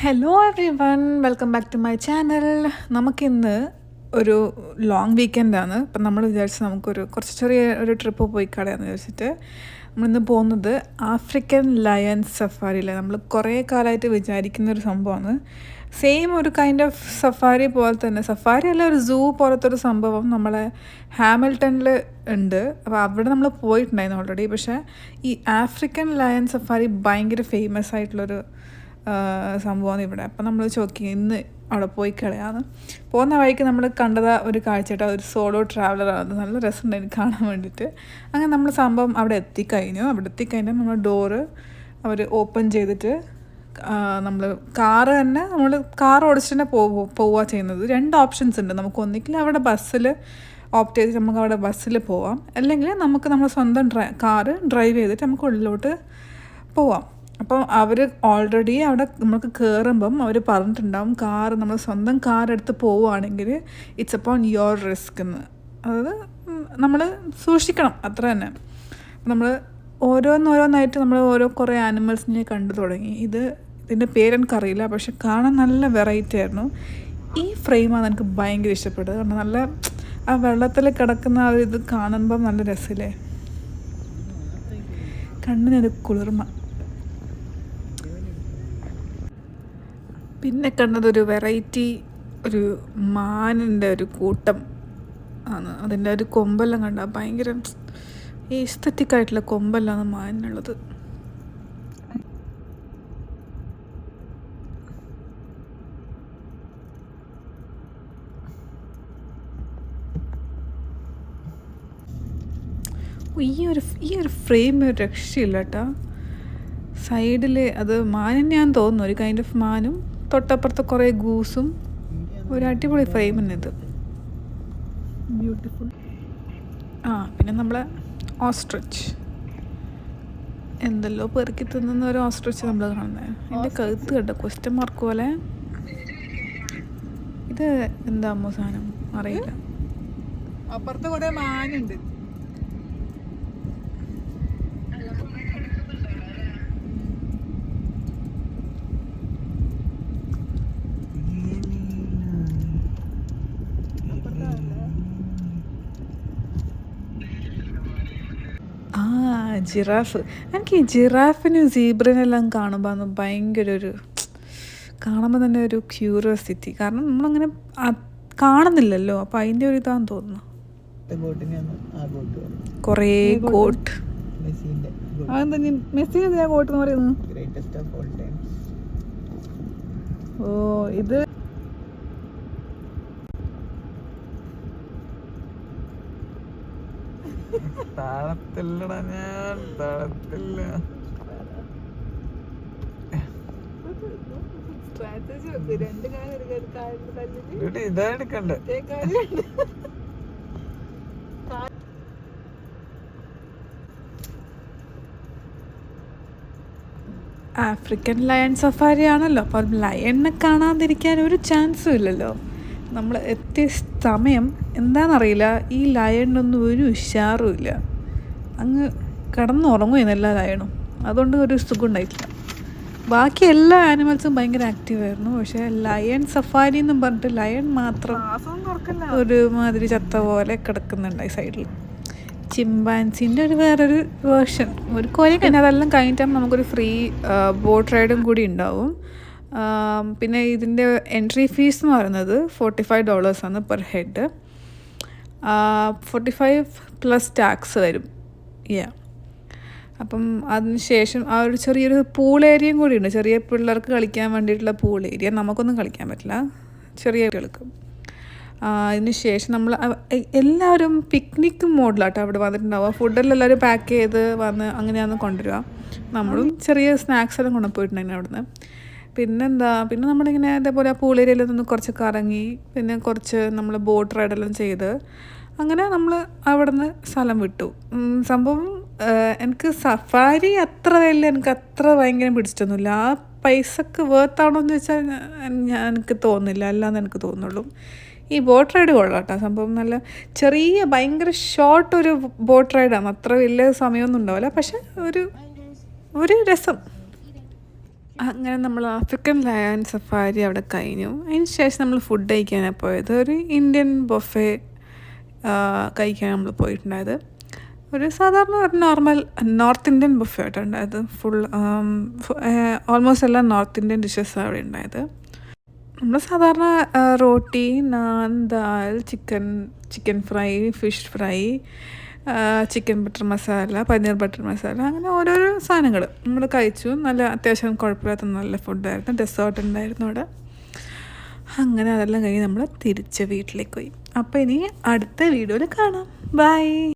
Hello everyone, welcome back to my channel. നമുക്കിന്ന് ഒരു long വീക്കെൻഡാണ്. അപ്പം നമ്മൾ വിചാരിച്ച് നമുക്കൊരു കുറച്ച് ചെറിയ ഒരു ട്രിപ്പ് പോയി കളയാന്ന് വിചാരിച്ചിട്ട് നമ്മളിന്ന് പോകുന്നത് ആഫ്രിക്കൻ ലയൺ സഫാരിയിലെ നമ്മൾ കുറേ കാലമായിട്ട് വിചാരിക്കുന്നൊരു സംഭവമാണ്. സെയിം ഒരു കൈൻഡ് ഓഫ് സഫാരി പോലെ തന്നെ, സഫാരി അല്ല, ഒരു സൂ പോലത്തെ ഒരു സംഭവം നമ്മളെ ഹാമിൽട്ടണിൽ ഉണ്ട്. അപ്പോൾ അവിടെ നമ്മൾ പോയിട്ടുണ്ടായിരുന്നു ഓൾറെഡി. പക്ഷേ ഈ ആഫ്രിക്കൻ ലയൺ സഫാരി ഭയങ്കര ഫേമസ് ആയിട്ടുള്ളൊരു സംഭവമാണ് ഇവിടെ. അപ്പം നമ്മൾ ചോക്കി ഇന്ന് അവിടെ പോയി കളയാന്ന്. പോകുന്ന വഴിക്ക് നമ്മൾ കണ്ടത് ഒരു കാഴ്ചയായിട്ട് ഒരു സോളോ ട്രാവലറാണ്. നല്ല രസമുണ്ടായിരുന്നു കാണാൻ വേണ്ടിയിട്ട്. അങ്ങനെ നമ്മൾ സംഭവം അവിടെ എത്തിക്കഴിഞ്ഞു. അവിടെ എത്തിക്കഴിഞ്ഞാൽ നമ്മൾ ഡോറ് അവർ ഓപ്പൺ ചെയ്തിട്ട് നമ്മൾ കാറ് തന്നെ നമ്മൾ കാർ ഓടിച്ചിട്ട് തന്നെ പോവുക ചെയ്യുന്നത്. 2 ഓപ്ഷൻസ് ഉണ്ട്. നമുക്ക് ഒന്നിക്കിൽ അവിടെ ബസ്സിൽ ഓപ്റ്റ് ചെയ്തിട്ട് നമുക്ക് അവിടെ ബസ്സിൽ പോവാം, അല്ലെങ്കിൽ നമുക്ക് നമ്മുടെ സ്വന്തം കാറ് ഡ്രൈവ് ചെയ്തിട്ട് നമുക്ക് ഉള്ളിലോട്ട് പോവാം. അപ്പം അവർ ഓൾറെഡി അവിടെ നമുക്ക് കയറുമ്പം അവർ പറഞ്ഞിട്ടുണ്ടാവും, കാറ് നമ്മൾ സ്വന്തം കാറെടുത്ത് പോവുകയാണെങ്കിൽ ഇറ്റ്സ് അപ്പോൺ യുവർ റിസ്ക് എന്ന്. അതായത് നമ്മൾ സൂക്ഷിക്കണം, അത്ര തന്നെ. നമ്മൾ ഓരോന്നായിട്ട് നമ്മൾ കുറേ ആനിമൽസിനെ കണ്ടു തുടങ്ങി. ഇതിൻ്റെ പേരെനിക്കറിയില്ല, പക്ഷെ കാണാൻ നല്ല വെറൈറ്റി ആയിരുന്നു. ഈ ഫ്രെയിമാണ് എനിക്ക് ഭയങ്കര ഇഷ്ടപ്പെട്ടത്. കാരണം നല്ല ആ വെള്ളത്തിൽ കിടക്കുന്ന ആ ഇത് കാണുമ്പം നല്ല രസമില്ലേ, കണ്ണിനൊരു കുളിർമ. പിന്നെ കണ്ടതൊരു വെറൈറ്റി ഒരു മാനിൻ്റെ ഒരു കൂട്ടം ആണ്. അതിൻ്റെ ഒരു കൊമ്പെല്ലാം കണ്ടാൽ ഭയങ്കര എസ്തറ്റിക് ആയിട്ടുള്ള കൊമ്പെല്ലാം മാനിനുള്ളത്. ഈ ഒരു ഫ്രെയിം ഒരു രക്ഷയില്ല കേട്ടോ. സൈഡിൽ അത് മാനിനെയാന്ന് തോന്നുന്നു, ഒരു കൈൻഡ് ഓഫ് മാനും തൊട്ടപ്പുറത്ത് കുറേ ഗൂസും. ഒരു അടിപൊളി ഫ്രെയിം തന്നെ ഇത്, ബ്യൂട്ടിഫുൾ. പിന്നെ നമ്മളെ ഓസ്ട്രിച്ച് എന്തെല്ലോ പെറുക്കി തിന്നുന്ന ഒരു ഓസ്ട്രിച്ച് നമ്മൾ കാണുന്നത്. എൻ്റെ കഴുത്ത് കണ്ട ക്വസ്റ്റ്യൻ മാർക്ക് പോലെ. ഇത് എന്താ സാധനം അറിയില്ല. അപ്പുറത്ത് കുറേ മാനുണ്ട്. ജിറാഫ്. എനിക്ക് ഈ ജിറാഫിനും സീബ്രനെല്ലാം കാണുമ്പോൾ അന്ന് ഭയങ്കര ഒരു കാണുമ്പോൾ തന്നെ ഒരു ക്യൂരിയോസിറ്റി. കാരണം നമ്മളങ്ങനെ കാണുന്നില്ലല്ലോ, അപ്പം അതിൻ്റെ ഒരു ഇതാന്ന് തോന്നുന്നു. കുറേ ഗോട്ട്. അതെന്താ മെസ്സിനെ ഗോട്ട് എന്ന് പറയുന്നത്? ഇത് താഴത്തില്ലടാ, ഞാൻ താഴത്തില്ല. ഇതാ എടുക്കണ്ടേ. ആഫ്രിക്കൻ ലയൺ സഫാരി ആണല്ലോ, അപ്പം ലയണിനെ കാണാതിരിക്കാൻ ഒരു ചാൻസും ഇല്ലല്ലോ. നമ്മൾ എത്തിയ സമയം എന്താണെന്നറിയില്ല, ഈ ലയണിനൊന്നും ഒരു ഉഷാറും ഇല്ല. അങ്ങ് കിടന്നുറങ്ങുമായിരുന്നു എല്ലാ ലയണും. അതുകൊണ്ട് ഒരു സുഖം ഉണ്ടായിട്ടില്ല. ബാക്കി എല്ലാ ആനിമൽസും ഭയങ്കര ആക്റ്റീവായിരുന്നു. പക്ഷേ ലയൺ സഫാരി എന്നും പറഞ്ഞിട്ട് ലയൺ മാത്രം ഒരു മാതിരി ചത്ത പോലെ കിടക്കുന്നുണ്ടായി സൈഡിൽ. ചിമ്പാൻസിൻ്റെ വേറൊരു വേർഷൻ ഒരു കൊല കഴിഞ്ഞാൽ അതെല്ലാം കഴിഞ്ഞിട്ടാകുമ്പോൾ നമുക്കൊരു ഫ്രീ ബോട്ട് റൈഡും കൂടി ഉണ്ടാവും. പിന്നെ ഇതിൻ്റെ എൻട്രി ഫീസ് എന്ന് പറയുന്നത് $45 പെർ ഹെഡ്. 45 പ്ലസ് ടാക്സ് വരും. അപ്പം അതിന് ശേഷം ആ ഒരു ചെറിയൊരു പൂൾ ഏരിയയും കൂടി ഉണ്ട്. ചെറിയ പിള്ളേർക്ക് കളിക്കാൻ വേണ്ടിയിട്ടുള്ള പൂൾ ഏരിയ. നമുക്കൊന്നും കളിക്കാൻ പറ്റില്ല, ചെറിയ കുട്ടികൾക്ക്. അതിന് ശേഷം നമ്മൾ എല്ലാവരും പിക്നിക് മോഡിലാട്ടോ അവിടെ വന്നിട്ടുണ്ടാവുക. ഫുഡെല്ലാം എല്ലാവരും പാക്ക് ചെയ്ത് വന്ന് അങ്ങനെയാണ് കൊണ്ടുവരിക. നമ്മളും ചെറിയ സ്നാക്സ് എല്ലാം കൊണ്ടുപോയിട്ടുണ്ടായിരുന്നു അവിടുന്ന്. പിന്നെ നമ്മളിങ്ങനെ അതേപോലെ ആ പൂൾ ഏരിയയിൽ നിന്ന് കുറച്ച് കറങ്ങി, പിന്നെ കുറച്ച് നമ്മൾ ബോട്ട് റൈഡെല്ലാം ചെയ്ത് അങ്ങനെ നമ്മൾ അവിടെ നിന്ന് സ്ഥലം വിട്ടു. സംഭവം എനിക്ക് സഫാരി എനിക്ക് അത്ര ഭയങ്കര പിടിച്ചിട്ടൊന്നുമില്ല. ആ പൈസക്ക് വേർത്താണോ എന്ന് ചോദിച്ചാൽ എനിക്ക് തോന്നുന്നില്ല, അല്ലാന്ന് എനിക്ക് തോന്നുള്ളൂ. ഈ ബോട്ട് റൈഡ് കൊള്ളാം കേട്ടോ. സംഭവം നല്ല ചെറിയ ഭയങ്കര ഷോർട്ട് ഒരു ബോട്ട് റൈഡാണ്. അത്ര വലിയ സമയമൊന്നും ഉണ്ടാവില്ല, പക്ഷെ ഒരു രസം. അങ്ങനെ നമ്മൾ ആഫ്രിക്കൻ ലയൺ സഫാരി അവിടെ കഴിഞ്ഞു. അതിന് ശേഷം നമ്മൾ ഫുഡ് കഴിക്കാനാണ് പോയത്. ഒരു ഇന്ത്യൻ ബൊഫെ കഴിക്കാൻ നമ്മൾ പോയിട്ടുണ്ടായത്. ഒരു സാധാരണ ഒരു നോർമൽ നോർത്ത് ഇന്ത്യൻ ബുഫേ ആയിട്ട് ഉണ്ടായത്. ഫുൾ ഓൾമോസ്റ്റ് എല്ലാം നോർത്ത് ഇന്ത്യൻ ഡിഷസാണ് അവിടെ ഉണ്ടായത്. നമ്മൾ സാധാരണ റോട്ടി, നാൻ, ദാൽ, chicken fry, fish fry, chicken butter masala, paneer butter masala, അങ്ങനെ ഓരോരോ സാധനങ്ങൾ നമ്മൾ കഴിച്ചു. നല്ല അത്യാവശ്യം കുഴപ്പമില്ലാത്ത നല്ല ഫുഡായിരുന്നു. ഡെസേർട്ട് ഉണ്ടായിരുന്നു അവിടെ. അങ്ങനെ അതെല്ലാം കഴിഞ്ഞ് നമ്മൾ തിരിച്ച് വീട്ടിലേക്ക് പോയി. അപ്പോൾ ഇനി അടുത്ത വീഡിയോയിൽ കാണാം. ബൈ.